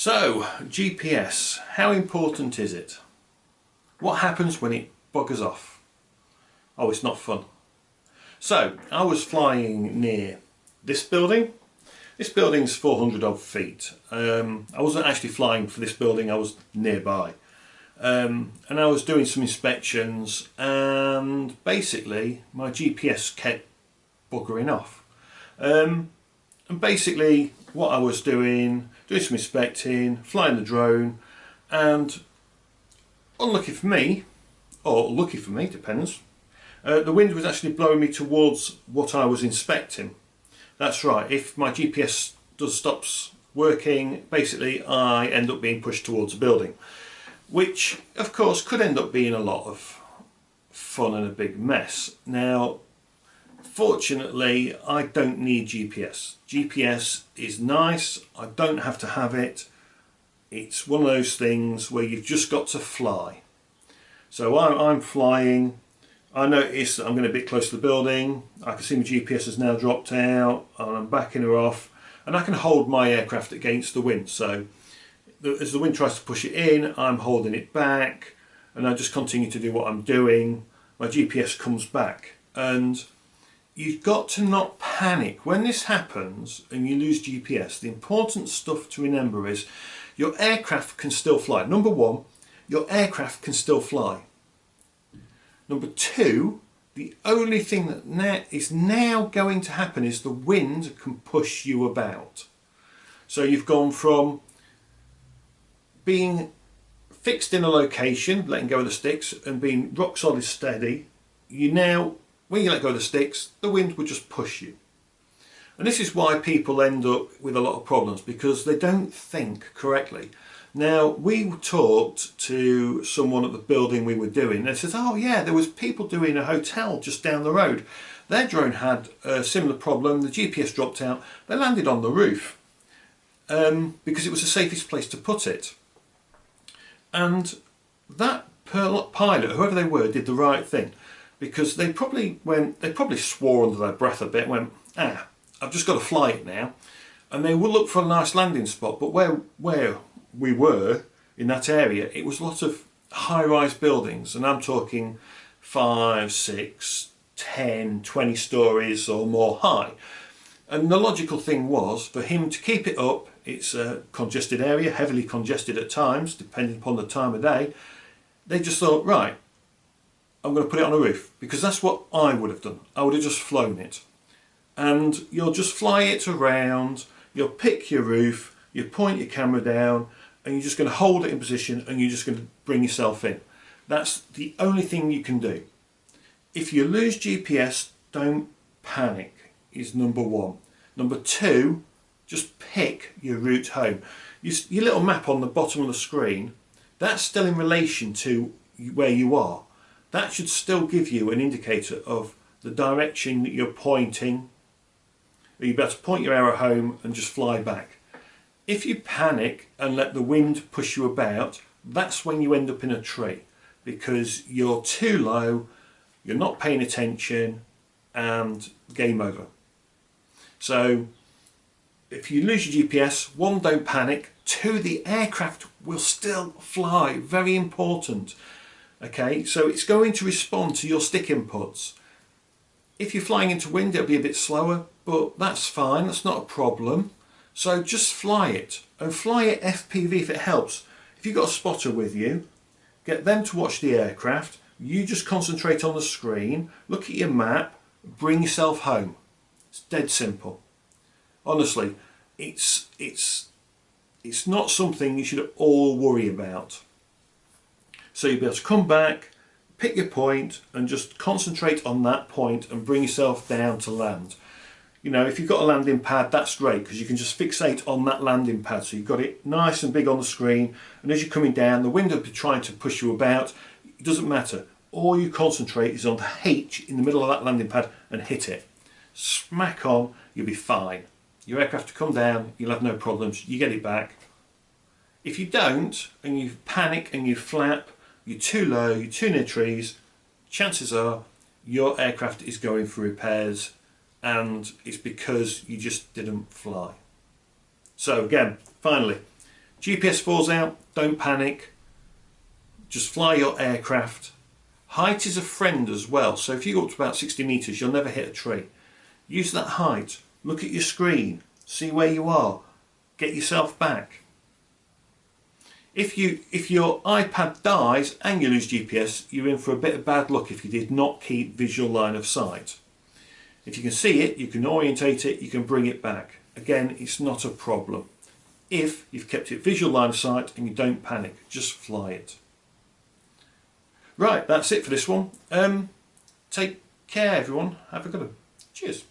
So, GPS, how important is it? What happens when it buggers off? Oh, it's not fun. So, I was flying near this building. This building's 400 odd feet. I wasn't actually flying for this building, I was nearby. And I was doing some inspections, and basically my GPS kept buggering off. And basically what I was doing some inspecting, flying the drone, and unlucky for me, or lucky for me, depends, the wind was actually blowing me towards what I was inspecting. That's right, if my GPS stops working, basically I end up being pushed towards a building, which of course could end up being a lot of fun and a big mess. Now, fortunately, I don't need GPS. GPS is nice, I don't have to have it. It's one of those things where you've just got to fly. So I'm flying, I notice that I'm getting a bit close to the building, I can see my GPS has now dropped out, and I'm backing her off, and I can hold my aircraft against the wind. So as the wind tries to push it in, I'm holding it back, and I just continue to do what I'm doing. My GPS comes back, and you've got to not panic. When this happens and you lose GPS, the important stuff to remember is your aircraft can still fly. Number one, your aircraft can still fly. Number two, the only thing that is now going to happen is the wind can push you about. So you've gone from being fixed in a location, letting go of the sticks, and being rock solid steady. You now, when you let go of the sticks, the wind will just push you. And this is why people end up with a lot of problems, because they don't think correctly. Now, we talked to someone at the building we were doing, and they said, oh yeah, there was people doing a hotel just down the road. Their drone had a similar problem, the GPS dropped out, they landed on the roof because it was the safest place to put it. And that pilot, whoever they were, did the right thing, because they probably swore under their breath a bit and went, I've just got to fly it now. And they will look for a nice landing spot, but where we were in that area, it was a lot of high-rise buildings, and I'm talking 5, 6, 10, 20 stories or more high. And the logical thing was for him to keep it up. It's a congested area, heavily congested at times, depending upon the time of day. They just thought, right, I'm going to put it on a roof, because that's what I would have done. I would have just flown it. And you'll just fly it around, you'll pick your roof, you point your camera down, and you're just going to hold it in position, and you're just going to bring yourself in. That's the only thing you can do. If you lose GPS, don't panic, is number one. Number two, just pick your route home. Your little map on the bottom of the screen, that's still in relation to where you are. That should still give you an indicator of the direction that you're pointing. You're about to point your arrow home and just fly back. If you panic and let the wind push you about, that's when you end up in a tree, because you're too low, you're not paying attention, and game over. So if you lose your GPS, one, don't panic. Two, the aircraft will still fly. Very important. Okay, so it's going to respond to your stick inputs. If you're flying into wind, it'll be a bit slower, but that's fine, that's not a problem. So just fly it, and fly it FPV if it helps. If you've got a spotter with you, get them to watch the aircraft, you just concentrate on the screen, look at your map, bring yourself home. It's dead simple. Honestly, it's not something you should all worry about. So you'll be able to come back, pick your point, and just concentrate on that point and bring yourself down to land. You know, if you've got a landing pad, that's great, because you can just fixate on that landing pad. So you've got it nice and big on the screen, and as you're coming down, the wind will be trying to push you about. It doesn't matter. All you concentrate is on the H in the middle of that landing pad and hit it. Smack on, you'll be fine. Your aircraft will come down, you'll have no problems, you get it back. If you don't, and you panic and you flap, you're too low, you're too near trees, chances are your aircraft is going for repairs, and it's because you just didn't fly. So again, finally, GPS falls out, don't panic, just fly your aircraft. Height is a friend as well, so if you go up to about 60 metres you'll never hit a tree. Use that height, look at your screen, see where you are, get yourself back. If your iPad dies and you lose GPS, you're in for a bit of bad luck if you did not keep visual line of sight. If you can see it, you can orientate it, you can bring it back. Again, it's not a problem. If you've kept it visual line of sight and you don't panic, just fly it. Right, that's it for this one. Take care everyone, have a good one. Cheers.